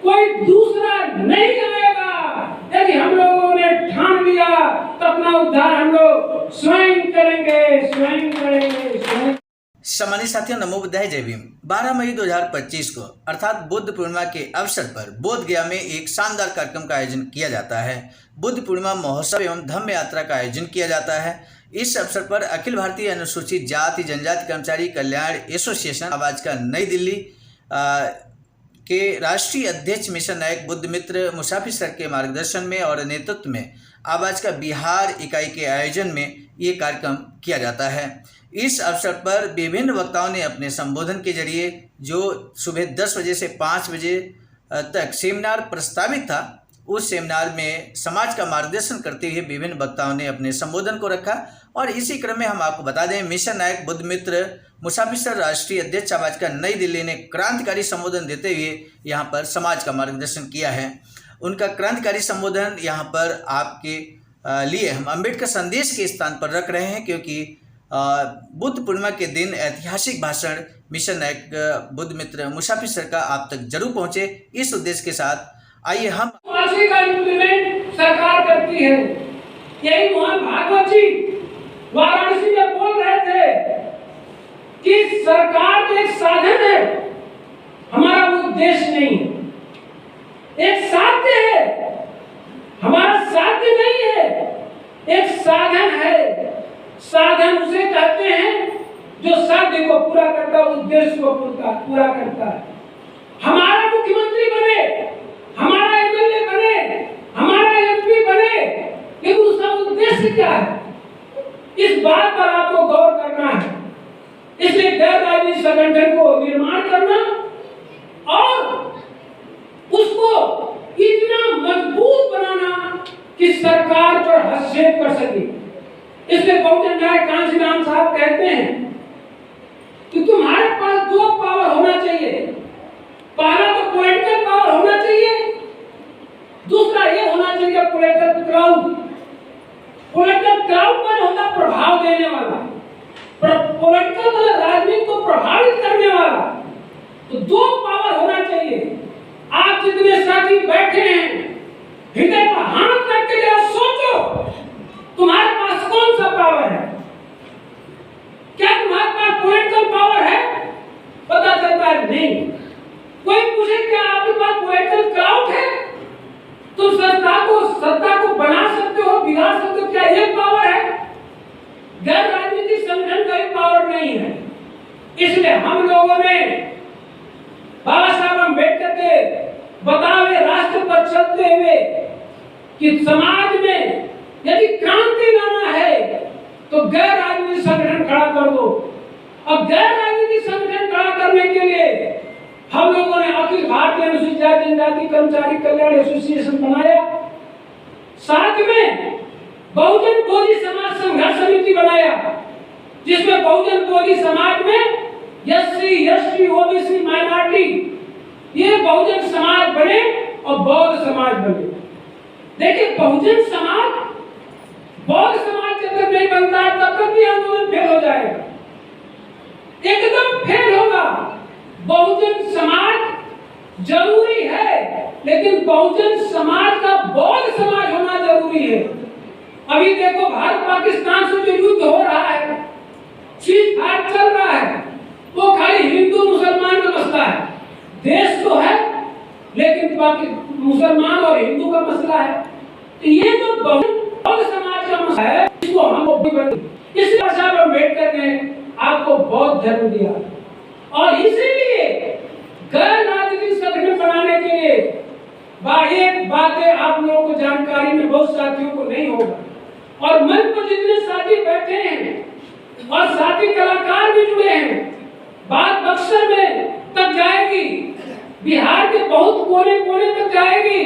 कोई दूसरा नहीं आएगा। यदि हम लोगों ने ठान लिया तो अपना उद्धार हम लोग स्वयं करेंगे, स्वयं करेंगे, स्वयं। सम्मानित साथियों, नमो बुद्धाय, जय भीम। 12 मई 2025 को अर्थात बुद्ध पूर्णिमा के अवसर पर बोध गया में एक शानदार कार्यक्रम का आयोजन किया जाता है। बुद्ध पूर्णिमा महोत्सव एवं धम्म यात्रा का आयोजन किया जाता है। इस अवसर पर अखिल भारतीय अनुसूचित जाति जनजाति कर्मचारी कल्याण एसोसिएशन आवाज का नई दिल्ली के राष्ट्रीय अध्यक्ष मिशन नायक बुद्ध मित्र मुसाफिर सर के मार्गदर्शन में और नेतृत्व में आवाज का बिहार इकाई के आयोजन में ये कार्यक्रम किया जाता है। इस अवसर पर विभिन्न वक्ताओं ने अपने संबोधन के जरिए, जो सुबह 10 बजे से 5 बजे तक सेमिनार प्रस्तावित था, उस सेमिनार में समाज का मार्गदर्शन करते हुए विभिन्न वक्ताओं ने अपने संबोधन को रखा। और इसी क्रम में हम आपको बता दें, मिशन नायक बुद्ध मित्र मुसाफिर सर राष्ट्रीय अध्यक्ष आवाज का नई दिल्ली ने क्रांतिकारी संबोधन देते हुए यहाँ पर समाज का मार्गदर्शन किया है। उनका क्रांतिकारी संबोधन यहाँ पर आपके लिए हम अम्बेडकर संदेश के स्थान पर रख रहे हैं, क्योंकि बुद्ध पूर्णिमा के दिन ऐतिहासिक भाषण मिशन नायक बुद्ध मित्र मुसाफिर सर का आप तक जरूर पहुंचे। इस उद्देश्य के साथ आइए हम का इम्प्लीमेंट सरकार करती है। यही मोहन भागवत जी वाराणसी में बोल रहे थे कि सरकार तो एक साधन है, हमारा उद्देश्य नहीं है। एक साध्य है, हमारा साध्य नहीं है, एक साधन है। साधन उसे कहते हैं जो साध्य को पूरा करता है, उद्देश्य को पूरा करता है। हमारा मुख्यमंत्री बने, हमारा एमएलए बने, हमारा एमपी बने, लेकिन उसका उद्देश्य क्या है, इस बात पर आपको गौर करना है। इसलिए गैर राजनीतिक संगठन को निर्माण करना और उसको इतना मजबूत बनाना कि सरकार पर हस्तक्षेप कर सके। इसलिए बहुजन न्याय कांशीराम साहब कहते हैं कि तुम्हारे पास दो पावर होना चाहिए। पहला तो पॉलिटिकल पावर होना चाहिए, दूसरा ये होना चाहिए पॉलिटिकल क्राउड। पॉलिटिकल क्राउड पर होता प्रभाव देने वाला, पॉलिटिकल मतलब राजनीति को प्रभावित करने वाला। तो दो पावर होना चाहिए। आप जितने साथी बैठे हैं, हृदय पर हाथ रख के जरा सोचो, तुम्हारे पास कौन सा पावर है? क्या तुम्हारे पास पॉलिटिकल पावर है? पता चलता है नहीं। कोई पूछे क्या आपके पास पॉलिटिकल क्राउड है? तुम सत्ता को बना सकते हो, बिगाड़ सकते हो, क्या ये पावर है? गैर राजनीतिक संगठन का भी पावर नहीं है। इसलिए हम लोगों ने बाबा साहब अम्बेडकर के बताए रास्ते पर चलते हुए कि समाज में यदि क्रांति लाना है तो गैर राजनीतिक संगठन खड़ा कर दो। अब गैर राजनीतिक संगठन खड़ा करने के लिए हम लोगों ने अखिल भारतीय अनुसूचित जाति जनजाति कर्मचारी कल्याण एसोसिएशन बनाया। साथ में बहुजन बोधि समाज संघर्ष समिति बनाया, जिसमें बहुजन बोधि समाज में एससी, एसटी, ओबीसी, माइनॉरिटी, ये बहुजन समाज बने और बौद्ध समाज बने। देखिए, बहुजन समाज बौद्ध समाज जब तक नहीं बनता है तब तक भी आंदोलन फेल हो जाएगा, एकदम फेल होगा। बहुजन समाज जरूरी है, लेकिन बहुजन समाज का बौद्ध समाज होना जरूरी है। अभी देखो, भारत पाकिस्तान से जो युद्ध हो रहा है, चीज फायर चल रहा है, वो खाली हिंदू मुसलमान का मसला है। देश तो है, लेकिन मुसलमान और हिंदू का मसला है। तो ये जो बौद्ध समाज का मसला है, इसको हम इसलिए साहब अम्बेडकर ने आपको बौद्ध धर्म दिया। और इसीलिए गैर राजनीतिक संगठन बनाने के लिए बाह्य बातें आप लोगों को जानकारी में बहुत साथियों को नहीं होगा। और मंच पर जितने साथी बैठे हैं और साथी कलाकार भी जुड़े हैं, बात बक्सर में तक जाएगी, बिहार के बहुत कोने कोने तक जाएगी।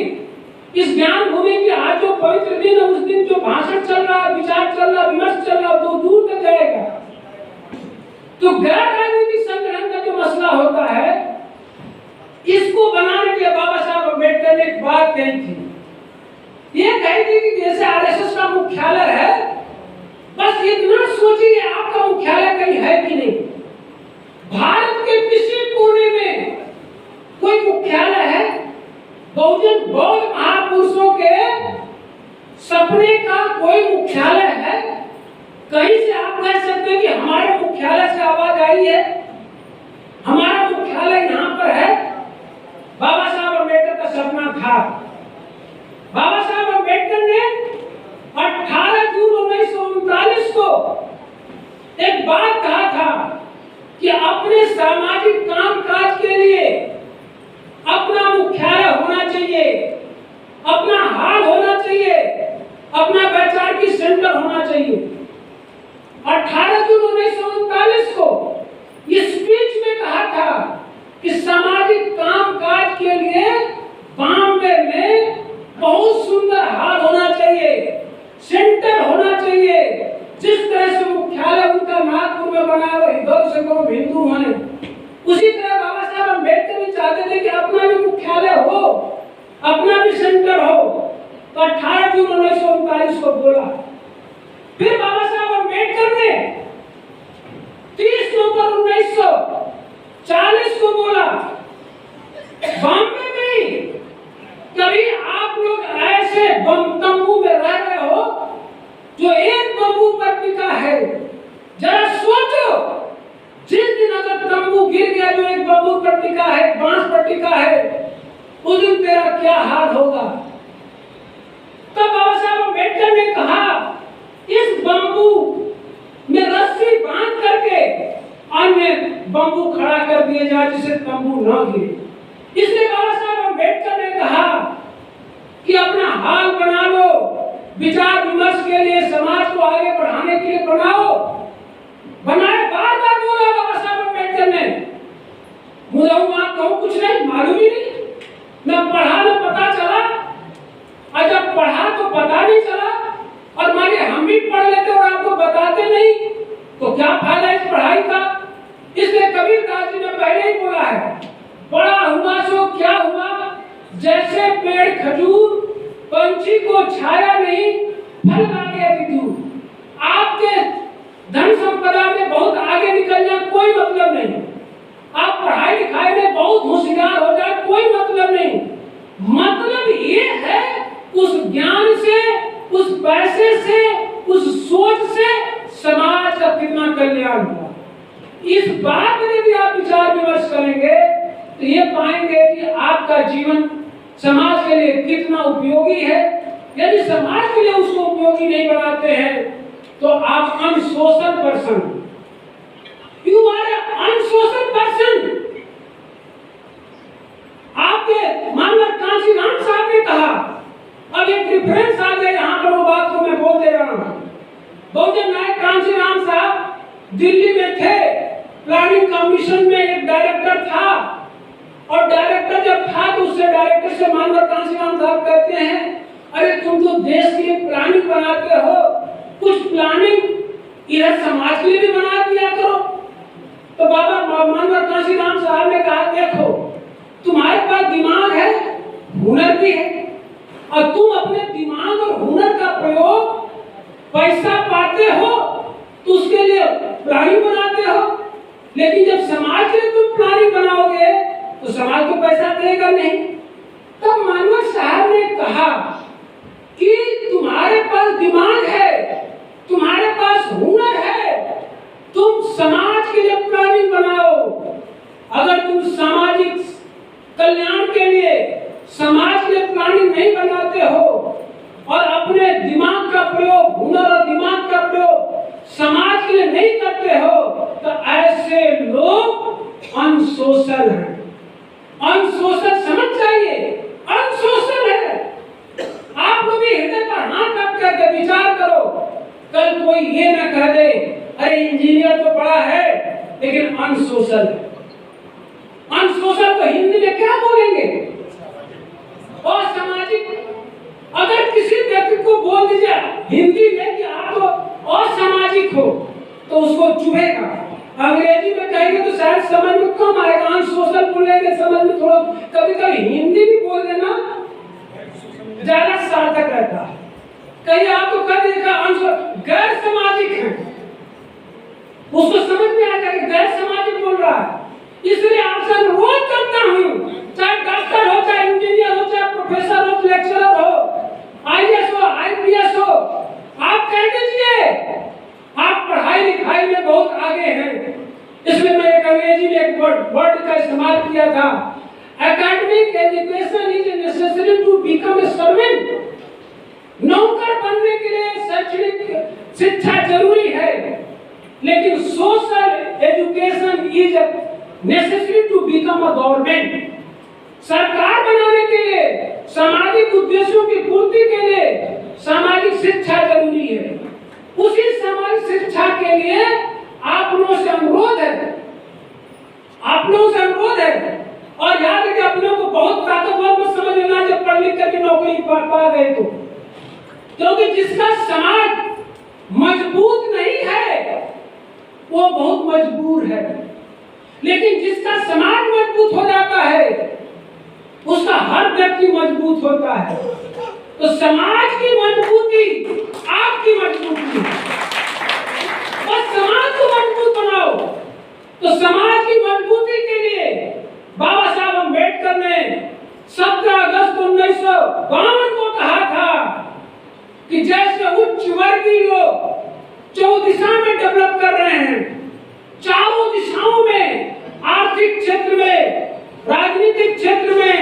इस ज्ञान भूमि की आज जो पवित्र दिन है, उस दिन जो भाषण चल रहा है, विचार चल रहा है, विमर्श चल रहा है, तो दूर तक जाएगा। तो गैर राजनीतिक संगठन का जो मसला होता है, इसको बनाने के लिए बाबा साहब अम्बेडकर ने एक बात कही थी। ये कही थी कि जैसे आरएसएस का मुख्यालय है, बस इतना सोचिए आपका मुख्यालय कहीं है कि नहीं। भारत के किसी कोने में कोई मुख्यालय है? बहुजन बौद्ध महापुरुषों के सपने का कोई मुख्यालय है? कहीं से आप कह सकते हैं कि हमारे मुख्यालय से आवाज आई है, हमारा मुख्यालय यहाँ पर है? बाबा साहब अम्बेडकर का सपना था। बाबा साहब अम्बेडकर ने 18 जून 1939 को एक बात कहा था कि अपने सामाजिक कामकाज के लिए अपना मुख्यालय होना चाहिए, अपना हाल होना चाहिए, अपना वैचारिक सेंटर होना चाहिए। 18 जून 1939 को इस स्पीच में कहा था कि सामाजिक कामकाज के लिए बॉम्बे में बहुत सुंदर हाल होना चाहिए, सेंटर होना चाहिए। जिस तरह से मुख्यालय उनका नागपुर में बना हुआ हिंदू माने, उसी तरह बाबा साहब अम्बेडकर भी चाहते थे कि अपना भी मुख्यालय हो, अपना भी सेंटर हो। तो 18 जून 1939 को बोला। फिर बाबा साहब अम्बेडकर ने 30 नवंबर 1940 को बोला, बॉम्बे में कभी आप लोग ऐसे तंबू में रह रहे हो जो एक बम्बू पर टिका है। जरा सोचो, जिस दिन अगर तंबू गिर गया जो एक बम्बू पर टिका है, बांस पर टिका है, उस दिन तेरा क्या हाल होगा? तब बाबा साहब अम्बेडकर ने कहा, इस बम्बू में रस्सी बांध करके अन्य बम्बू खड़ा कर दिया जाए जिससे तंबू न गिरे। इसलिए बाबा साहब अम्बेडकर ने कहा कि अपना हाल बना लो, विचार विमर्श के लिए, समाज को आगे बढ़ाने के लिए बनाओ, बनाए। बार बार बोला बाबा साहब अम्बेडकर ने। मुझे वहां कहूं कुछ नहीं, मालूम ही नहीं, न पढ़ा न पता चला। और जब पढ़ा तो पता नहीं चला, और माने हम भी पढ़ लेते और आपको बताते नहीं, तो क्या फायदा इस पढ़ाई का? इसलिए कबीरदास जी ने पहले ही बोला है, पढ़ा हुआ सो क्या हुआ, जैसे पेड़ खजूर, पंछी को छाया नहीं, फल लागे अति दूर। आपके धन संपदा में बहुत आगे निकल जाए कोई मतलब नहीं, आप पढ़ाई लिखाई में बहुत होशियार हो जाए कोई मतलब नहीं। मतलब ये है उस ज्ञान से, उस पैसे से, उस सोच से समाज का कितना कल्याण हुआ। इस बात में भी आप विचार विमर्श करेंगे तो ये पाएंगे कि आपका जीवन समाज के लिए कितना उपयोगी है। यदि समाज के लिए उसको उपयोगी नहीं बनाते हैं तो आप unsocial person, you are unsocial person. आपके मानवर कांशीराम साहब ने कहा, अब एक डिफरेंस आ गया यहाँ पर, वो बात को मैं बोल दे रहा हूँ। बहुजन नायक कांशीराम साहब दिल्ली में थे, प्लानिंग कमीशन में एक डायरेक्टर था, और डायरेक्टर जब था तो उससे डायरेक्टर से मानवर कांशीराम साहब कहते हैं, अरे तुम तो देश के लिए प्लानिंग बनाते हो, कुछ प्लानिंग इधर समाज के लिए भी बना दिया करो। तो बाबा मानवर कांशीराम साहब ने कहा, देखो तुम्हारे पास दिमाग है, हुनर भी है, और तुम अपने दिमाग और हुनर का प्रयोग पैसा पाते हो तो उसके लिए प्लानिंग बनाते हो, लेकिन जब समाज के लिए तुम प्लानिंग बनाओगे तो समाज को पैसा देगा नहीं। तब मानवर साहब ने कहा कि तुम्हारे पास दिमाग है, तुम्हारे पास हुनर है, तुम समाज के लिए प्लानिंग बनाओ। अगर तुम सामाजिक कल्याण के लिए समाज के लिए प्लानिंग नहीं बनाते हो और अपने दिमाग का प्रयोग, हुनर और दिमाग का प्रयोग समाज के लिए नहीं करते हो, तो ऐसे लोग अनसोशल हैं। अनसोशल समझ चाहिए, अनसोशल है। आप लोग भी हृदय पर हाथ रख करके विचार करो, कल कोई ये न कह दे, अरे इंजीनियर तो पढ़ा है लेकिन अनसोशल है। अनसोशल को हिंदी में क्या बोलेंगे? असामाजिक। अगर किसी व्यक्ति को बोल दीजिए हिंदी में कि आप तो असामाजिक हो तो उसको चुभेगा। अंग्रेजी में कहेंगे तो शायद समझ में कम आएगा, अनसोशल बोलेंगे समझ में थोड़ा, कभी कभी हिंदी भी बोल देना ज्यादा सार्थक रहता है। कहीं आपको कह देखा गैर सामाजिक है, उसको समझ में आ जाएगा गैर सामाजिक बोल रहा है। इसलिए आपसे अनुरोध करता हूँ, चाहे डॉक्टर हो, चाहे इंजीनियर हो, चाहे बिकम ए सर्वेंट। नौकर बनने के लिए शैक्षणिक शिक्षा जरूरी है, लेकिन social education is necessary to become a government. सरकार बनाने के लिए, सामाजिक उद्देश्यों की पूर्ति के लिए सामाजिक शिक्षा जरूरी है। उसी सामाजिक शिक्षा के लिए आप लोगों से अनुरोध है, और याद रखिए अपने को बहुत ताकतवर मत समझ लेना जब पढ़ लिख करके नौकरी पा गए तो, क्योंकि जिसका समाज मजबूत नहीं है वो बहुत मजबूर है, लेकिन जिसका समाज मजबूत हो जाता है उसका हर व्यक्ति मजबूत होता है। तो समाज की मजबूती आपकी मजबूती है, और समाज को मजबूत बनाओ। तो समाज की मजबूती के लिए बाबा साहब अम्बेडकर ने 17 अगस्त 1952 को कहा था कि जैसे उच्च वर्गीय लोग 4 दिशा में डेवलप कर रहे हैं, चारों दिशाओं में, आर्थिक क्षेत्र में, राजनीतिक क्षेत्र में,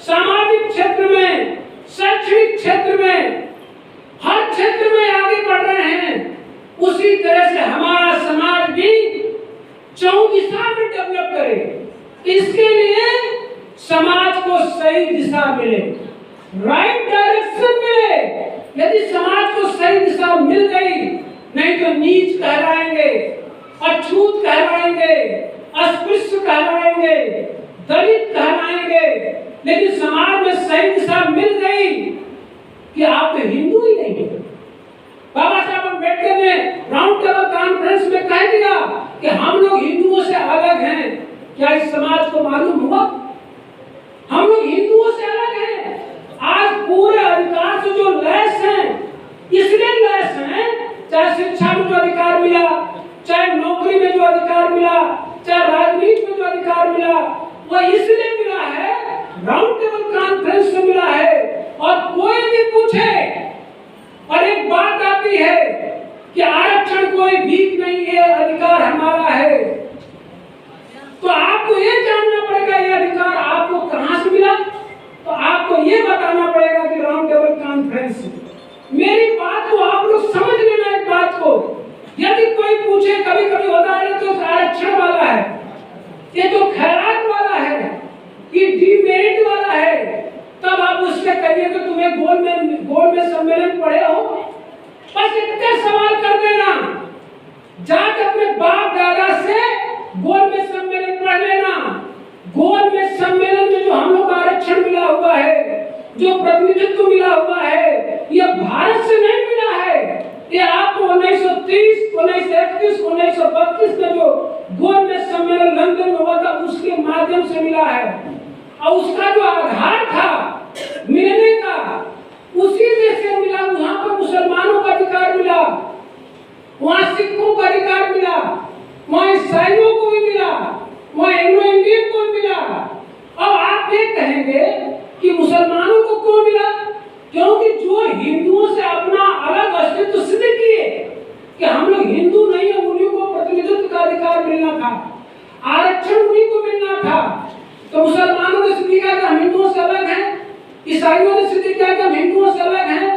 सामाजिक क्षेत्र में, शैक्षणिक क्षेत्र में, हर क्षेत्र में आगे बढ़ रहे हैं, उसी तरह से हमारा समाज भी 4 दिशा में डेवलप करे। इसके लिए समाज को सही दिशा मिले, राइट डायरेक्शन मिले। यदि समाज को सही दिशा मिल गई, नहीं तो नीच कहलाएंगे, अछूत कहलाएंगे, अस्पृश्य कहलाएंगे, दलित कहलाएंगे। लेकिन समाज में सही दिशा मिल गई कि आप हिंदू ही नहीं है। बाबा साहब अम्बेडकर ने राउंड टेबल कॉन्फ्रेंस में कह दिया कि हम लोग हिंदुओं से अलग हैं। क्या इस समाज को मालूम हुआ? हम लोग हिंदुओं से अलग हैं। आज पूरे अधिकार से जो लैस हैं, इसलिए लैस हैं, चाहे शिक्षा में जो अधिकार मिला, चाहे नौकरी में जो अधिकार मिला, चाहे राजनीति में जो अधिकार मिला, वो इसलिए मिला है, राउंड टेबल कॉन्फ्रेंस से मिला है। और कोई भी पूछे, और एक बात आती है कि आरक्षण कोई भीख नहीं है, अधिकार हमारा है, तो आपको ये जानना पड़ेगा ये अधिकार आपको कहां से मिला। तो आपको ये बताना पड़ेगा कि राउंड टेबल कॉन्फ्रेंस। मेरी बात को आप लोग समझ लेना। एक बात को यदि कोई पूछे, कभी कभी होता है तो आरक्षण वाला है, ये तो खैरात वाला है, ये डीमेरिट वाला है, तब आप उससे कहिए कि तुम्हें गोल में सम्मेलन पढ़े हो। बस इतने सवाल कर देना, जाकर अपने बाप दादा से गोल में सम्मेलन पढ़ लेना। गोल में सम्मेलन में जो हम लोग आरक्षण मिला हुआ है, जो प्रतिनिधित्व मिला हुआ है, ये भारत से नहीं मिला है। ये आपको 1930, 1931, 1932 में जो गोल में सम्मेलन लंदन में हुआ था, उसके माध्यम से मिला है। और उसका जो आधार था मिलने का, उसी में से मिला। वहां पर मुसलमानों का अधिकार मिला, वहां सिखों का अधिकार मिला, वहां ईसाइयों को भी मिला, वहां एंग्लो इंडियन को भी मिला। अब आप ये कहेंगे कि मुसलमानों को क्यों मिला? क्योंकि जो हिंदुओं से अपना अलग अस्तित्व सिद्ध किए कि हम लोग हिंदू नहीं है, उन्हीं को प्रतिनिधित्व का अधिकार मिलना था, आरक्षण उन्हीं को मिलना था। तो मुसलमानों ने सिद्ध किया कि हम हिंदुओं से अलग हैं, ईसाइयों ने सिद्ध किया कि हम हिंदुओं से अलग हैं।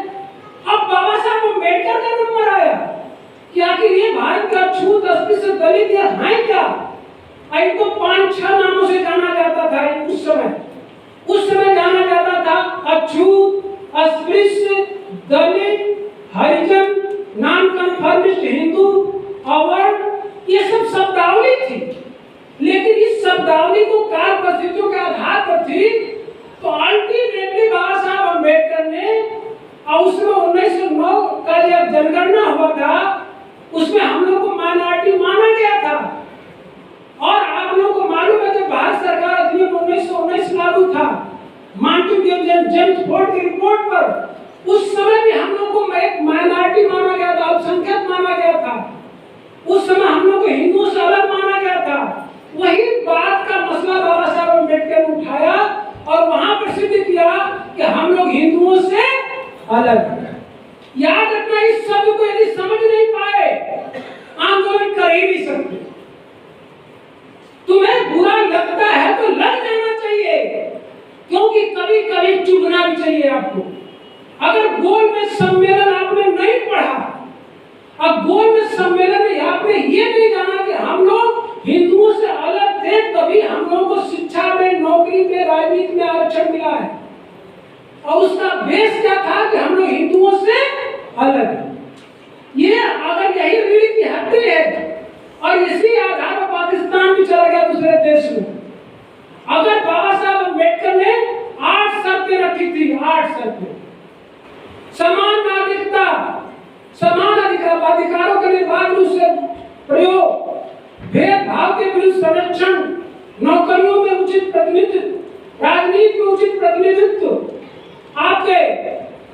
अब बाबा साहब अम्बेडकर का नंबर आया कि आखिर ये भारत का छूत, अस्पृश्य, दलित ये हैं क्या? इनको 5-6 नामों से जाना जाता था। उस समय जाना जाता था अछूत, अस्पृश्य, दलित, हरिजन, नॉन कन्फर्मिस्ट हिंदू, अवर्ण, ये सब शब्दावली थी। लेकिन इस शब्दावली को काल परिस्थितियों के आधार पर थी, तो अल्टीमेटली बाबा साहब अम्बेडकर ने, और उसमें 1909 का जब जनगणना हुआ था, उसमें हम लोग को माइनॉरिटी माना गया था। और आप लोगों को मालूम है कि भारत सरकार अधिनियम 1919 लागू था, मार्टिन जेम्स फोर्ड की रिपोर्ट पर। उस समय भी हम लोग को एक माइनॉरिटी माना गया था, अल्पसंख्यक माना गया था। उस समय हम लोग को हिंदुओं से अलग माना गया था। वही बात का मसला बाबा साहब अम्बेडकर ने उठाया और वहां पर सिद्ध किया कि हम लोग हिंदुओं से अलग हैं। याद रखना, इस शब्द को यदि समझ नहीं पाए, आंदोलन कर ही नहीं सकते। तुम्हें बुरा लगता है तो लग जाना चाहिए, क्योंकि कभी कभी चुभना भी चाहिए आपको। अगर गोल में सम्मेलन आपने नहीं पढ़ा, अब गोल में सम्मेलन में आपने ये नहीं जाना कि हम लोग हिंदुओं से अलग थे, तभी हम लोगों को शिक्षा में, नौकरी में, राजनीति में आरक्षण मिला है। और उसका बेस क्या था कि हम लोग हिंदुओं से अलग हैं। ये अगर यही रीढ़ की हड्डी है और इसी आधार पर पाकिस्तान भी चला गया दूसरे देश में। अगर बाबा साहब अम्बेडकर ने 8 शर्तें रखी थी, 8 शर्तें, समान नागरिकता, समान अधिकारों के निर्बाध रूप से प्रयोग, भेदभाव के विरुद्ध संरक्षण, नौकरियों में उचित प्रतिनिधित्व, राजनीति में उचित प्रतिनिधित्व, आपके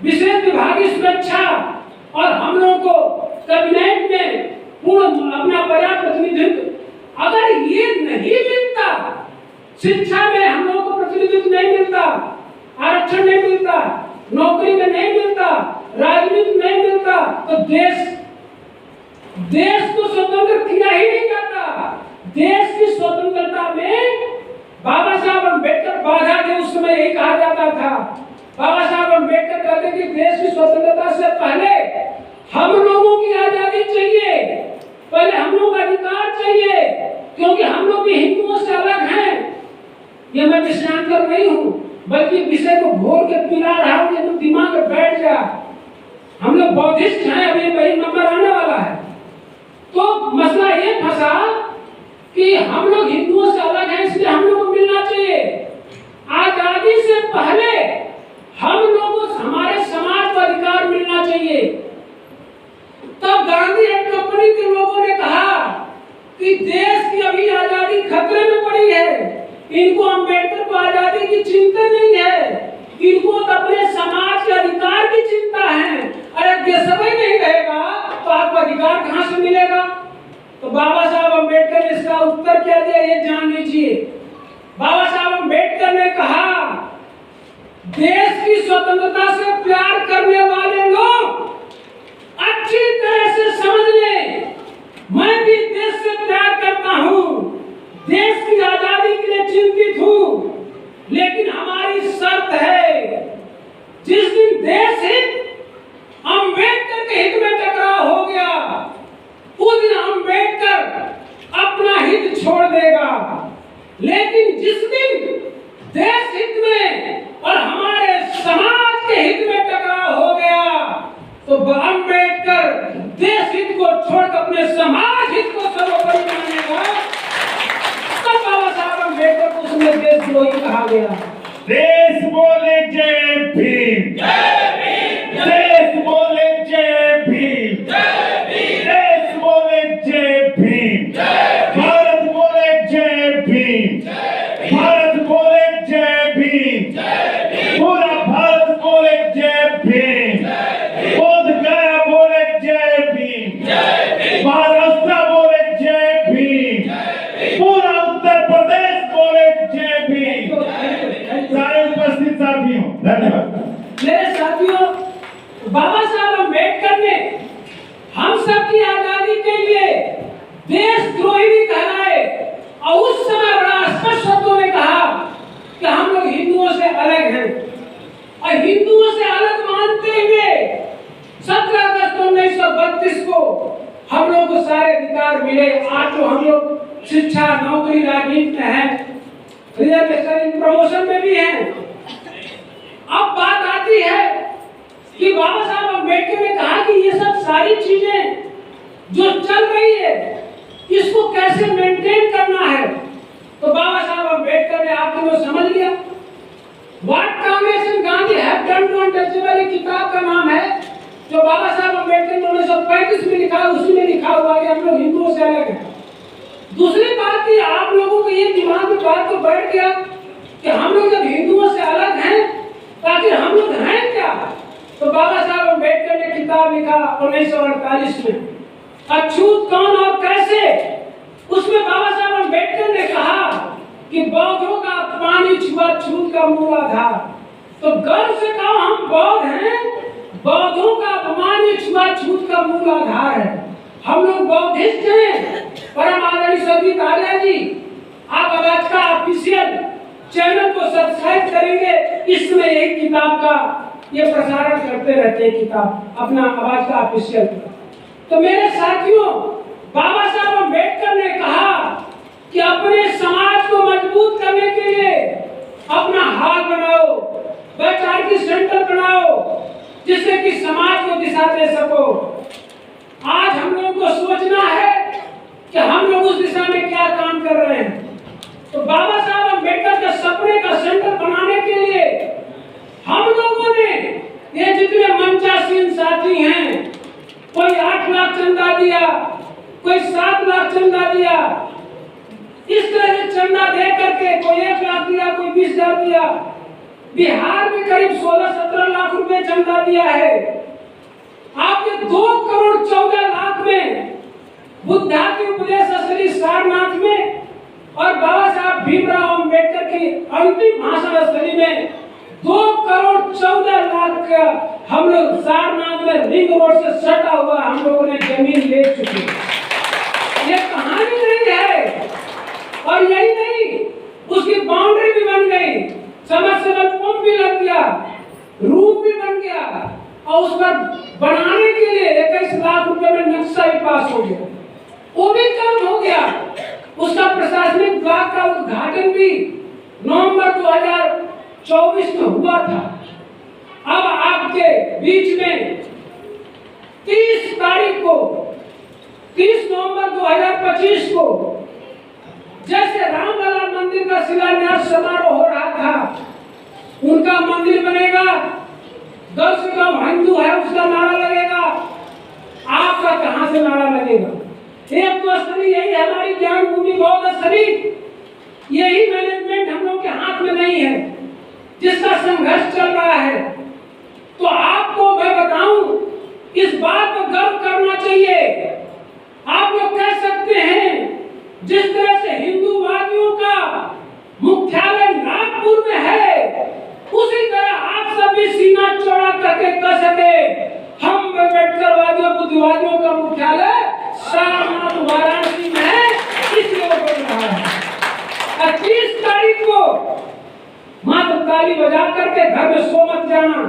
विशेष विभागीय सुरक्षा और हम लोगों को कैबिनेट में पूर्ण अपना पर्याप्त प्रतिनिधित्व। अगर ये नहीं मिलता, शिक्षा में हम लोगों को प्रतिनिधित्व नहीं मिलता, आरक्षण नहीं मिलता, नौकरी में नहीं मिलता, राजनीति में नहीं मिलता, तो देश को स्वतंत्र किया ही नहीं जाता। देश की स्वतंत्रता में बाबा साहब अम्बेडकर बाधा थे। उस समय यही कहा जाता था, बाबा साहब अम्बेडकर कहते कि देश की स्वतंत्रता से पहले हम लोगों की आजादी चाहिए, पहले हम लोग अधिकार चाहिए, क्योंकि हम लोग भी हिंदुओं से अलग हैं। ये मैं विषयांतर नहीं हूँ, बल्कि विषय को घोर के पिला रहा हूँ, ये तो दिमाग में बैठ जा। हम लोग बौद्धिस्ट हैं, अभी वही नंबर आने वाला है। तो मसला ये फंसा कि हम लोग हिंदुओं से अलग हैं, इसलिए हम लोग को मिलना चाहिए। आजादी से पहले हम लोगों को हमारे समाज को अधिकार मिलना चाहिए। तब गांधी एंड कंपनी के लोगों ने कहा कि देश की अभी आजादी खतरे में पड़ी है, इनको अम्बेडकर को आजादी की चिंता नहीं है, इनको तो अपने समाज के अधिकार की चिंता है। अरे देश ही नहीं रहेगा तो आपको अधिकार कहां से मिलेगा? तो बाबा साहब अम्बेडकर ने इसका उत्तर क्या दिया, ये जान लीजिए। बाबा साहब अम्बेडकर ने कहा, देश की स्वतंत्रता से प्यार करने वाले लोग अच्छी तरह से समझ लें, मैं भी देश से प्यार करता हूं, देश की आजादी के लिए चिंतित हूं, लेकिन हमारी शर्त है, जिस दिन देश हित अम्बेडकर के हित में टकराव हो गया, उस दिन अम्बेडकर अपना हित छोड़ देगा। लेकिन जिस दिन देश हित में और हमारे समाज के हित में टकराव हो गया, तो अम्बेडकर देश हित को छोड़कर अपने समाज हित को सर्वोपरि मानेगा। तब बाबा साहब अम्बेडकर को उसमें देशद्रोही कहा गया। देश बोले जय भीम, देश बोले जय भीम, देश बोले जय भीम, भारत बोले जय भीम, भारत बोले जय भीम, पूरा भारत बोले जय भीम, बोध गया बोले जय भीम, महाराष्ट्र बोले जय भीम, पूरा उत्तर प्रदेश बोले जय भीम। सारे उपस्थित साथियों धन्यवाद। मेरे साथियों, बाबा साहब अम्बेडकर ने हम सब की आजादी के लिए देशद्रोही भी कहलाए और उस समय बड़ा स्पष्ट शब्दों में कहा कि हम लोग हिंदुओं से अलग हैं, और हिंदुओं से अलग मानते हुए 17 अगस्त 1932 को हम लोग को सारे अधिकार मिले। आज तो हम लोग शिक्षा, नौकरी, राजनीति में हैं, रिजर्वेशन, प्रमोशन में भी हैं। अब बात आती है कि बाबा साहब अम्बेडकर ने कहा कि ये सब सारी चीजें जो चल रही है, इसको कैसे मेंटेन करना है। तो बाबा साहब अम्बेडकर ने आपके लोग समझ लिया। What Congress and Gandhi have done to untouchable, किताब का नाम है, जो बाबा साहब अम्बेडकर ने 1935 में लिखा, उसी में लिखा हुआ है हम लोग हिंदुओं से अलग हैं। दूसरी बात कि आप लोगों को ये दिमाग में बात तो बैठ गया कि हम लोग जब हिंदुओं से अलग हैं, ताकि हम लोग हैं क्या? तो बाबा साहब अम्बेडकर ने किताब लिखा 1948 में, अछूत कौन और कैसे। उसमें बाबा साहब अम्बेडकर ने कहा कि बौद्धों का पानी छुआछूत का मूल आधार। तो गर्व से कहो हम बौद्ध हैं, बौद्धों का अपमान छुआछूत का मूल आधार है। हम लोग बौद्धिस्ट हैं। परम आदरणीय स्वर्गीय कालिया जी, आप आज का ऑफिशियल चैनल को सब्सक्राइब करेंगे। इसमें यही किताब का ये प्रसारण करते रहते हैं, किताब अपना आवाज का ऑफिशियल। तो मेरे साथियों, बाबा साहब अम्बेडकर ने कहा कि अपने समाज को मजबूत करने के लिए अपना हाल बनाओ, वैचारिक सेंटर बनाओ, जिससे कि समाज को दिशा दे सको। आज हम लोगों को सोचना है कि हम लोग उस दिशा में क्या काम कर रहे हैं। तो बाबा साहब अम्बेडकर के सपने का सेंटर बनाने के लिए हम लोगों ने, ये जितने मंचासीन साथी हैं, कोई 8 लाख चंदा दिया, कोई 7 लाख चंदा दिया, इस तरह से चंदा दे करके कोई 1 लाख दिया, कोई 20,000 दिया। बिहार में करीब 16-17 लाख रुपए चंदा दिया है। आपके 2 करोड़ 14 लाख में बुद्धा की उपदेश स्थली सारनाथ में और बाबा साहब भीमराव अंबेडकर की अंतिम भाषण स्थली में 2 करोड़ 14 लाख का हम लोग सारनाथ में रिंग रोड से सटा हुआ हम लोगों ने जमीन ले चुके। ये कहानी नहीं है। और यही नहीं, उसकी बाउंड्री भी बन गई, सबमर्सिबल पंप भी लग गया, रूम भी बन गया और उस पर बनाने के लिए 21 लाख रुपए में नक्शा भी पास हो गया, वो भी काम हो गया। उसका प्रशासनिक ब्लॉक का उद्घाटन भी नवंबर 2024 में हुआ था। अब आपके बीच में 30 तारीख को, 30 नवंबर 2025 को जैसे रामलला मंदिर का शिलान्यास समारोह हो रहा था, उनका मंदिर बनेगा, 10 गांव हिंदू है उसका नारा लगेगा, आपका कहां से नारा लगेगा? एक तो स्थली यही है, हमारी ज्ञान भूमि बौद्ध स्थली, यही मैनेजमेंट हम लोग के हाथ में नहीं है, जिसका संघर्ष चल रहा है। तो आपको मैं बताऊं, इस बात पर गर्व करना चाहिए। आप लोग कह सकते हैं जिस तरह से हिंदूवादियों का मुख्यालय नागपुर में है, उसी तरह आप सब भी सीना चौड़ा करके कह सके हम अम्बेडकरवादियों बुद्धिवादियों का मुख्यालय सारनाथ वाराणसी में है, इसलिए वो बोल रहा है। 30 तारीख को मात्र ताली बजा करके घर में सो मत जाना।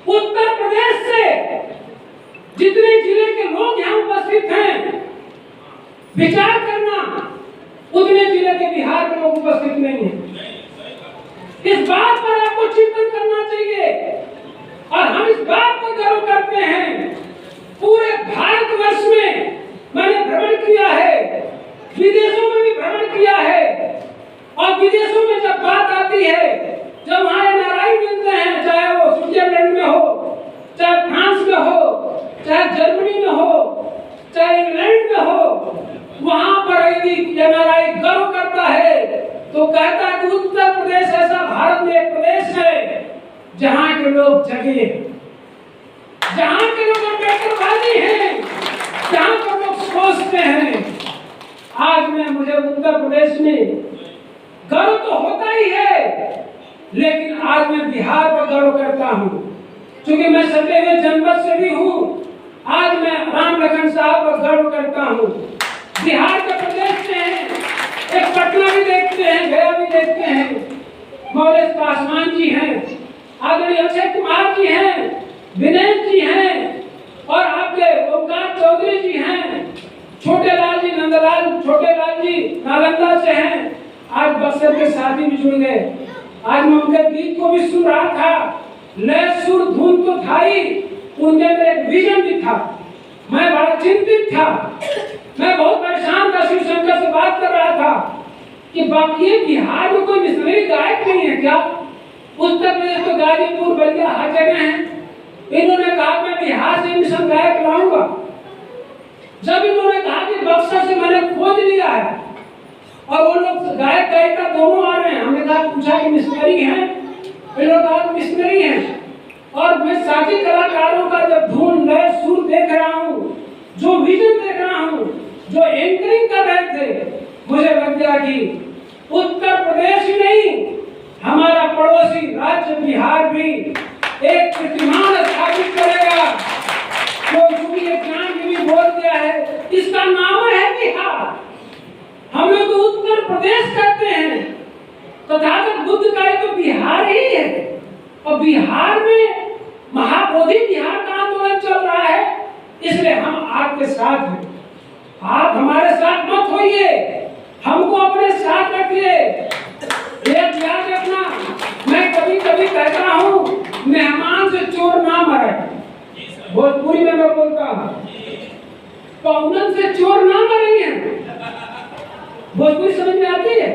उत्तर प्रदेश से जितने जिले के लोग यहाँ उपस्थित हैं, विचार करना, उतने जिले के बिहार के लोग उपस्थित नहीं है। इस बात पर आपको चिंतन करना चाहिए और हम इस बात पर गर्व करते हैं। पूरे भारतवर्ष में मैंने भ्रमण किया है, विदेशों में भी भ्रमण किया है, और विदेशों में जब बात आती है, जब वहाँ एनआरआई मिलते हैं, चाहे वो स्विट्जरलैंड में हो, चाहे फ्रांस में हो, चाहे जर्मनी में हो, चाहे इंग्लैंड में हो, वहां पर यदि एनआरआई गर्व करता है तो कहता है कि उत्तर प्रदेश ऐसा भारत में एक प्रदेश है जहां के लोग जगे, जहां के लोग अम्बेडकरवादी हैं, जहां के लोग सोचते हैं। आज में मुझे उत्तर प्रदेश में गर्व तो होता ही है, लेकिन आज मैं बिहार पर गर्व करता हूँ, क्योंकि मैं सटे हुए जनपद से भी हूँ। आज मैं राम लखन साहब पर गर्व करता हूँ। बिहार के प्रदेश से हैं, एक पटना भी देखते हैं, गया भी देखते हैं, मौलेश पासवान जी हैं, आदरणीय अक्षय कुमार जी हैं, विनय जी हैं, और आपके ओमकार चौधरी जी हैं, छोटे लाल जी, नंदलाल छोटे लाल जी नालंदा से हैं। आज बक्सर के साथी भी जुड़ गए। आज मैं उनके गीत को भी सुन रहा था, लय सुर धुन तो था ही, उनके अंदर एक विजन भी था। मैं बड़ा चिंतित था, मैं बहुत परेशान था, शिव शंकर से बात कर रहा था कि बाकी बिहार में कोई मिशनरी गायक नहीं है क्या? उत्तर प्रदेश तो गाजीपुर बलिया हर जगह है। इन्होंने कहा मैं बिहार से मिशन गायक लाऊंगा। जब इन्होंने कहा कि बक्सर से मैंने खोज लिया है और वो लोग गायक गायिका दोनों आ रहे हैं, हमने कहा पूछा कि मिशनरी हैं? इन्होंने कहा मिशनरी हैं। और मैं साथी कलाकारों का जब धुन लय सुर देख रहा हूँ, जो विजन देख रहा हूँ, जो एंकरिंग कर रहे थे, मुझे लग गया कि उत्तर प्रदेश ही नहीं, हमारा पड़ोसी राज्य बिहार भी एक कीर्तिमान स्थापित करेगा। क्योंकि ये ज्ञान भी बोल दिया है, इसका नाम है बिहार। हम लोग उत्तर प्रदेश कहते हैं, तथागत बुद्ध का एक बिहार ही है, और बिहार में महाबोधि बिहार का आंदोलन चल रहा है, इसलिए हम आपके साथ हैं। आप हमारे साथ मत होइए, हमको अपने साथ रखिए। एक याद रखना, मैं कभी कभी कहता हूँ, मेहमान से चोर ना मरे। भोजपुरी में मैं बोलता हूँ, पौनन से चोर ना मरेंगे। भोजपुरी समझ में आती है?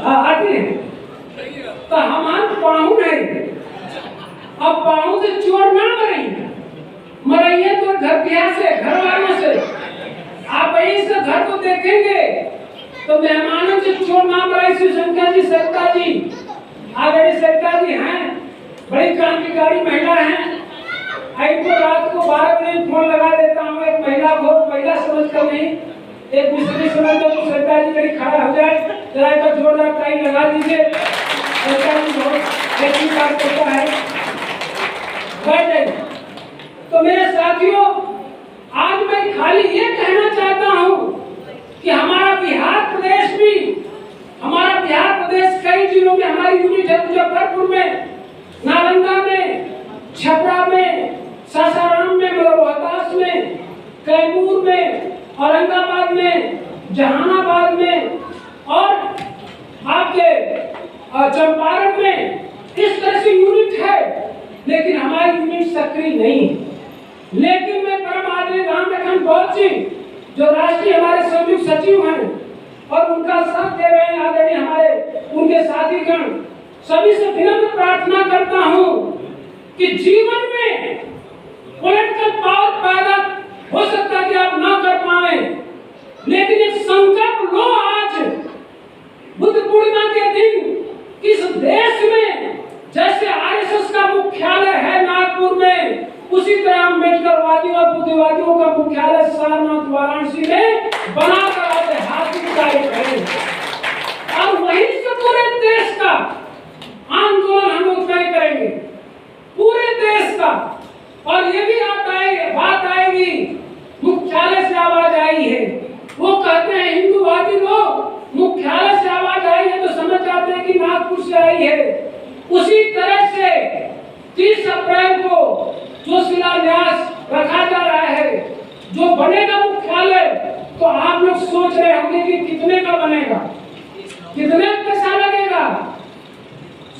आती है। तो हम पाहुन है, अब पाहुन से चोर ना मरेंगे, मरेंगे तो घर से, घर वालों से। आप यही से घर को देखेंगे तो मेहमानों से चोर ना मरे। शिवशंकर जी, सरिता जी, आदरणीय सरिता जी हैं, बड़ी क्रांतिकारी महिला हैं। इनको रात को 12 बजे फोन लगा देता हूँ, एक महिला को महिला समझ कर नहीं, एक मिस्त्री समझ कर, तो सरिता जी मेरी खड़ा हो जाए, जरा एक जोरदार ताली लगा दीजिए। सरिता जी बहुत अच्छी बात करता है, बैठ जाइए। तो मेरे साथियों, आज मैं खाली ये कहना चाहता हूँ कि हमारा बिहार प्रदेश भी, हमारा बिहार प्रदेश कई जिलों में हमारी यूनिट है। मुजफ्फरपुर में, नालंदा में, छपरा में, सासाराम में, रोहतास में, कैमूर में, औरंगाबाद में, जहानाबाद में और आपके चंपारण में, इस तरह से यूनिट है, लेकिन हमारी यूनिट सक्रिय नहीं है। लेकिन मैं परम आदरणीय राम लखन बौद्ध जी, जो राष्ट्रीय हमारे संयुक्त सचिव हैं और उनका साथ दे रहे हैं, आदरणीय हमारे उनके साथीगण, सभी से विनम्र प्रार्थना करता हूं कि जीवन में पॉलिटिकल पावर पैदा हो सकता है कि आप ना कर पाए, लेकिन एक संकल्प लो आज बुद्ध पूर्णिमा के दिन, इस देश में जैसे आरएसएस का मुख्यालय है नागपुर में, उसी तरह अम्बेडकरवादियों और बुद्धिवादियों का मुख्यालय सारनाथ वाराणसी में बनाकर ऐतिहासिक कार्य करें, और वहीं से पूरे देश का आंदोलन हम लोग तय करेंगे, पूरे देश का। और ये भी बात आएगी, मुख्यालय से आवाज आई है, वो कहते हैं हिंदूवादी लोग मुख्यालय से आवाज आई है तो समझ जाते हैं कि नागपुर से आई है। उसी तरह से 30 अप्रैल को जो शिलान्यास रखा जा रहा है, जो बनेगा मुख्यालय, तो आप लोग सोच रहे होंगे कि कितने का बनेगा, कितने पैसा लगेगा।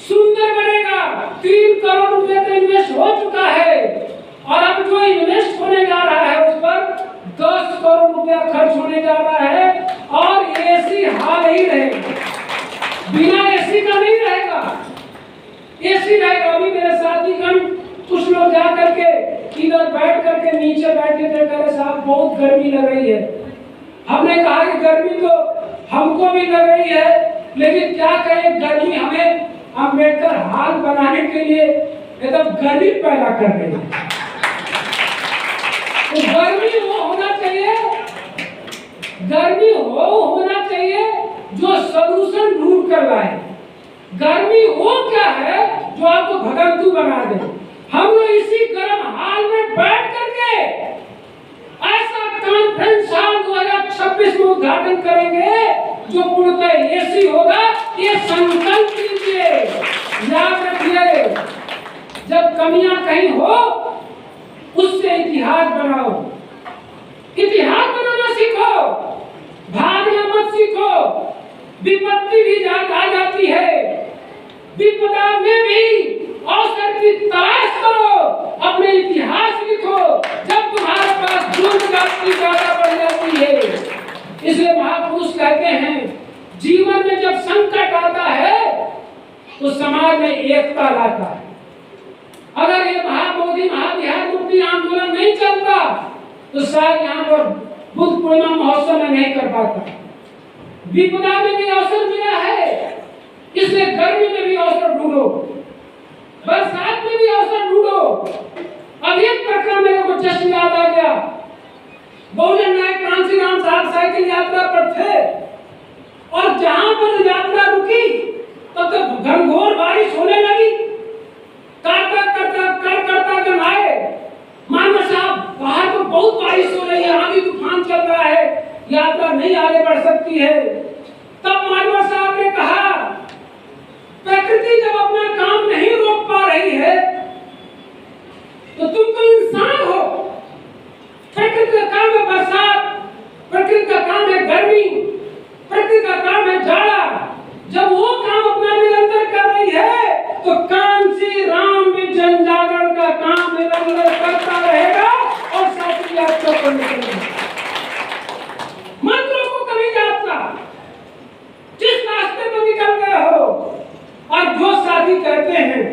सुंदर बनेगा, 3 करोड़ रुपए का इन्वेस्ट हो चुका है, और अब जो इन्वेस्ट होने जा रहा है उस पर 10 करोड़ रुपया खर्च होने जा रहा है, और एसी हाल ही रहेगा, बिना एसी का नहीं रहेगा, एसी रहेगा। अभी मेरे साथीगण कुछ लोग जा करके इधर बैठ करके नीचे बैठे थे, कह रहे साहब बहुत गर्मी लग रही है। हमने कहा कि गर्मी तो हमको भी लग रही है, लेकिन क्या करें, गर्मी हमें अम्बेडकर हाल बनाने के लिए एकदम गर्मी पैदा कर रही है। तो गर्मी वो होना चाहिए, गर्मी वो होना चाहिए जो सलूशन ढूंढ कर लाए। गर्मी वो क्या है जो आपको भगंतु बना दे। हम लोग इसी गर्म हाल में बैठ करके ऐसा कॉन्फ्रेंस हॉल 2026 में उद्घाटन करेंगे जो पूर्णतः एसी होगा। ये संकल्प लीजिए, याद रखिए, जब कमियां कहीं हो उससे इतिहास बनाओ, इतिहास बनाना सीखो, भागना मत सीखो। विपत्ति भी आ जाती है, विपदा में भी अवसर की तलाश करो, अपने इतिहास लिखो, जब तुम्हारे पास दूरदर्शी ज्यादा बढ़ जाती है। इसलिए महापुरुष कहते हैं जीवन में जब संकट आता है तो समाज में एकता लाता है। अगर ये महाबोधि महाविहार मुक्ति आंदोलन नहीं चलता तो शायद यहाँ पर बुद्ध पूर्णिमा महोत्सव में नहीं कर पाता। विपदा में भी अवसर मिला है, इसलिए गर्मी में भी अवसर ढूंढो, बरसात में भी अवसर ढूंढो। अब एक प्रकरण मेरे को जस्ट याद आ गया, बहुजन नायक कांशीराम साहब साइकिल यात्रा पर थे और जहां पर यात्रा रुकी तब तक घनघोर बारिश होने लगी। कर आए मानव साहब, बाहर तो बहुत बारिश हो रही है, आंधी तूफान चल रहा है, यात्रा नहीं आगे बढ़ सकती है। तब मानव साहब ने कहा साथी कहते हैं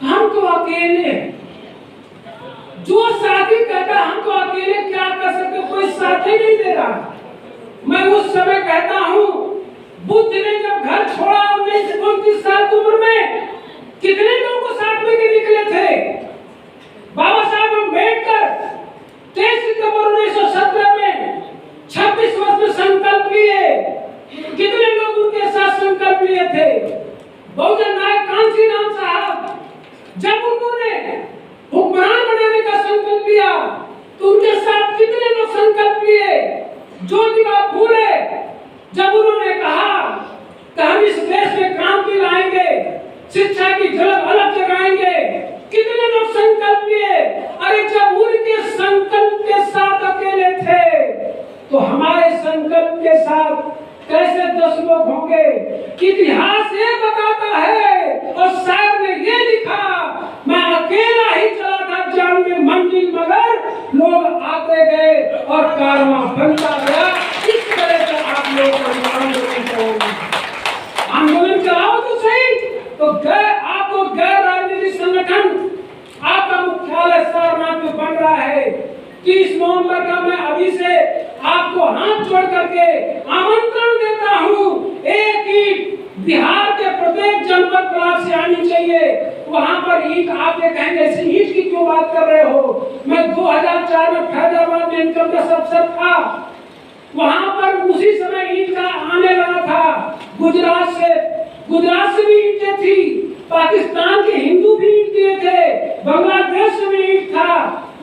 हम तो अकेले हैं, जो साथी कहता हम तो अकेले क्या कर सकते, कोई साथी नहीं दे रहा। मैं उस समय कहता हूँ बुद्ध ने जब घर छोड़ा 19-29 साल की उम्र में कितने लोगों को साथ में के निकले थे। बाबा साहब अम्बेडकर 23 सितंबर 1917 में 26 वर्ष में संकल्प लिए, कितने लोग उनके साथ संकल्प लिए थे। बहुजन नायक कांशीराम साहब जब उन्होंने हुक्मरान बनाने का संकल्प लिया तो उनके साथ कितने लोग संकल्प लिए। ज्योतिबा फूले जब उन्होंने कहा कि हम इस देश में क्रांति लाएंगे, शिक्षा की झलक अलग जगाएंगे, कितने लोग संकल्प लिए। अरे जब उनके संकल्प के साथ अकेले थे तो हमारे संकल्प के साथ कैसे 10 लोग होंगे। इतिहास ये बताता है और शायर ने ये लिखा, मैं अकेला ही चला था जान में मंजिल मगर लोग आते गए और कारवां बनता गया। इस तरह से आप लोग आंदोलन चलाओ तो सही। तो आपको गैर राजनीतिक संगठन आपका मुख्यालय सारनाथ में बन रहा है। 30 नवंबर का मैं अभी से आपको हाथ जोड़ करके आमंत्रण देता हूँ। एक ईंट बिहार के प्रत्येक जनपद ब्लॉक से आनी चाहिए। वहाँ पर ईंट आप ये कहेंगे ऐसी ईंट की क्यों बात कर रहे हो। मैं 2004 में फैजाबाद में इनकम टैक्स अफसर था, वहाँ पर उसी समय ईंट का आने लगा था। गुजरात से भी ईंटें थी, पाकिस्तान के हिंदू भी ईंट दिए थे, बांग्लादेश से भी ईंट था,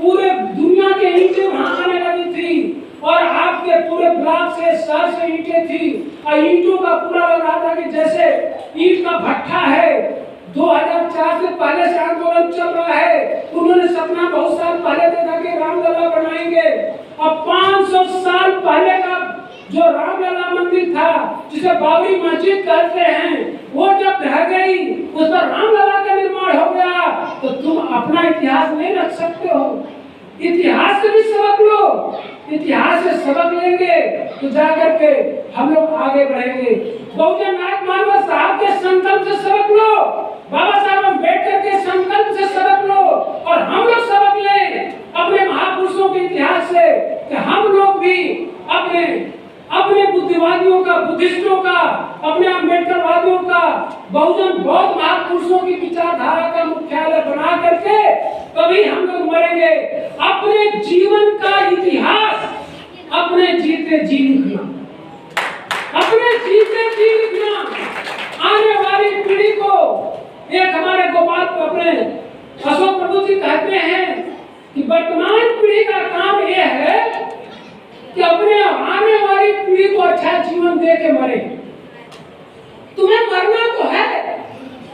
पूरे दुनिया के ईंटें वहाँ आने लगी थी। और आपके पूरे ब्लॉक से शहर से ईंटें थी और ईंटों का पूरा लग रहा था कि जैसे ईंट का भट्ठा है। 2004 से पहले से आंदोलन चल रहा है। उन्होंने सपना बहुत साल पहले देखा कि रामलला बनाएंगे। अब 500 साल पहले का जो रामलला मंदिर था जिसे बाबरी मस्जिद कहते हैं, वो जब ढह गई उस पर रामलला का निर्माण हो गया। तो तुम अपना इतिहास नहीं रख सकते हो। इतिहास से भी सबक लो। इतिहास से सबक लेंगे तो जाकर के हम लोग आगे बढ़ेंगे। बहुजन नायक मानव साहब के संकल्प से सबक लो, बाबा साहब अम्बेडकर के संकल्प से सबक लो और हम लोग सबक लें अपने महापुरुषों के इतिहास से कि हम लोग भी अपने बुद्धिवादियों का, बुद्धिस्टों का, अपने अम्बेडकरवादियों का, बहुजन बौद्ध महापुरुषों की विचारधारा का मुख्यालय बना करके कभी हम लोग मरेंगे। अपने जीवन का इतिहास अपने जीते जी लिखना, अपने जीते जी लिखना। आने वाली पीढ़ी को, एक हमारे गोपाल अपने अशोक प्रभु जी कहते हैं कि वर्तमान पीढ़ी का काम यह है कि अपने आने वाली पीढ़ी को अच्छा जीवन दे के मरे। तुम्हें मरना तो है,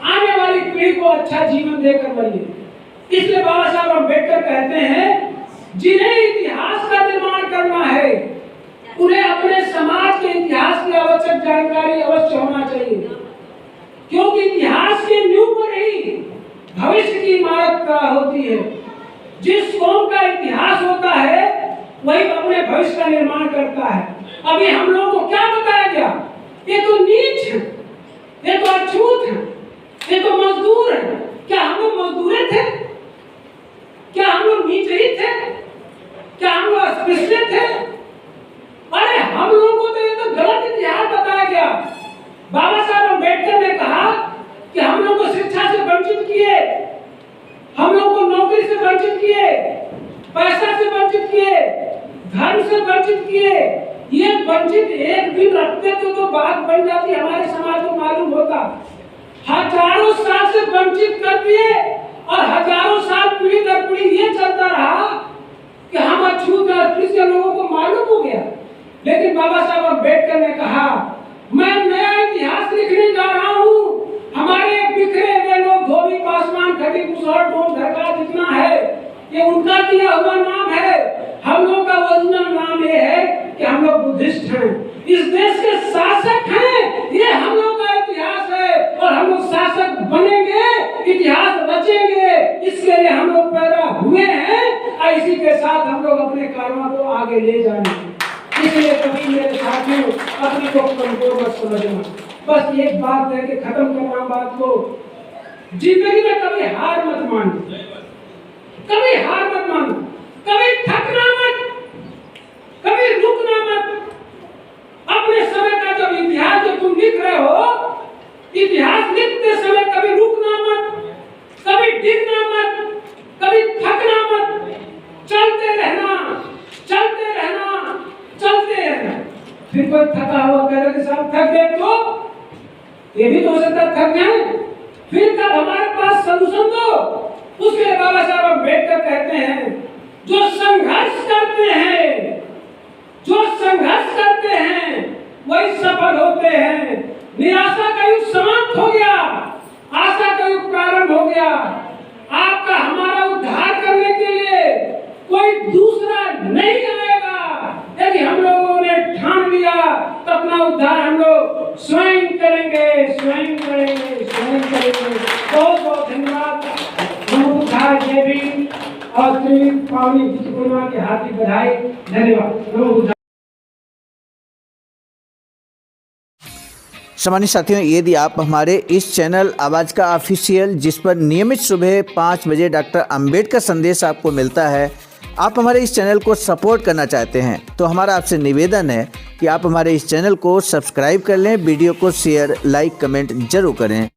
आने वाली पीढ़ी को अच्छा जीवन देकर मरिए। इसलिए बाबा साहब अम्बेडकर कहते हैं जिन्हें इतिहास का निर्माण करना है उन्हें अपने समाज के इतिहास की आवश्यक जानकारी अवश्य होना चाहिए, क्योंकि इतिहास के नींव पर ही भविष्य की इमारत खड़ा होती है। जिस कौम का इतिहास होता है वही अपने भविष्य का निर्माण करता है। अभी हम लोगों को क्या बताया गया, ये तो नीच है, ये तो अछूत है, ये तो मजदूर है। क्या हम लोग मजदूर थे? क्या हम लोग नीच ही थे? क्या हम लोग अस्पृश्य थे? अरे हम लोगों को तो ये तो गलत इतिहास बताया गया। बाबा साहब अम्बेडकर ने कहा कि हम लोग को शिक्षा से वंचित किए, हम लोग को नौकरी से वंचित किए, पैसा से वंचित किए, धर्म से वंचित किए। ये वंचित एक दिन रखते तो बात बन जाती, हमारे समाज को मालूम होता। हजारों साल से वंचित कर दिए और हजारों साल पीढ़ी दर पीढ़ी ये चलता रहा कि हम अछूत अस्पृश्य लोगों को मालूम हो गया। लेकिन बाबा साहब अम्बेडकर ने कहा मैं नया इतिहास लिखने जा रहा हूँ। हमारे बिखरे हुए लोग धोबी, पासवान, खड़ी, कुशवाहा, ढोल, धरका जितना है ये उनका दिया हुआ नाम है। हम लोग का ओरिजिनल नाम ये है कि हम लोग बुद्धिस्ट हैं, इस देश के शासक हैं। ये हम लोग का इतिहास है और हम लोग शासक बनेंगे, इतिहास रचेंगे। इसके लिए हम लोग पैदा हुए हैं और इसी के साथ हम लोग अपने कार्यों को आगे ले जाएंगे। इसलिए कभी मेरे साथियों अपने को कमजोर मत समझना। बस एक बात है कि खत्म करना बात को जिंदगी में कभी हार मत मानो, कभी हार मत मानो, कभी थकना मत, कभी रुकना मत। अपने समय का जब इतिहास जो तुम लिख रहे हो, इतिहास लिखते समय कभी रुकना मत, कभी गिरना मत, कभी थकना मत। चलते रहना, चलते रहना, चलते रहना। फिर कोई थका हुआ कह रहा कि साहब थक गए, तो ये भी तो हो सकता है थक जाए। फिर कब हमारे पास सलूशन दो। उसके लिए बाबा साहब अम्बेडकर कहते हैं, जो संघर्ष करते हैं, जो संघर्ष करते हैं वही सफल होते हैं। निराशा का युग समाप्त हो गया, आशा का युग प्रारंभ हो गया। आपका हमारा उद्धार करने के लिए कोई दूसरा नहीं आएगा। यदि हम लोगों ने ठान लिया तो अपना उद्धार हम लोग स्वयं करेंगे, स्वयं करेंगे, स्वयं करेंगे। बहुत बहुत धन्यवाद। नमो बुद्धाय, जय भीम और पावनी बुद्ध पूर्णिमा की हार्दिक बधाई। धन्यवाद। नमो बुद्धाय। सम्मानित साथियों, यदि आप हमारे इस चैनल आवाज़ का ऑफिशियल, जिस पर नियमित सुबह 5 बजे डॉक्टर अंबेडकर संदेश आपको मिलता है, आप हमारे इस चैनल को सपोर्ट करना चाहते हैं, तो हमारा आपसे निवेदन है कि आप हमारे इस चैनल को सब्सक्राइब कर लें, वीडियो को शेयर, लाइक, कमेंट जरूर करें।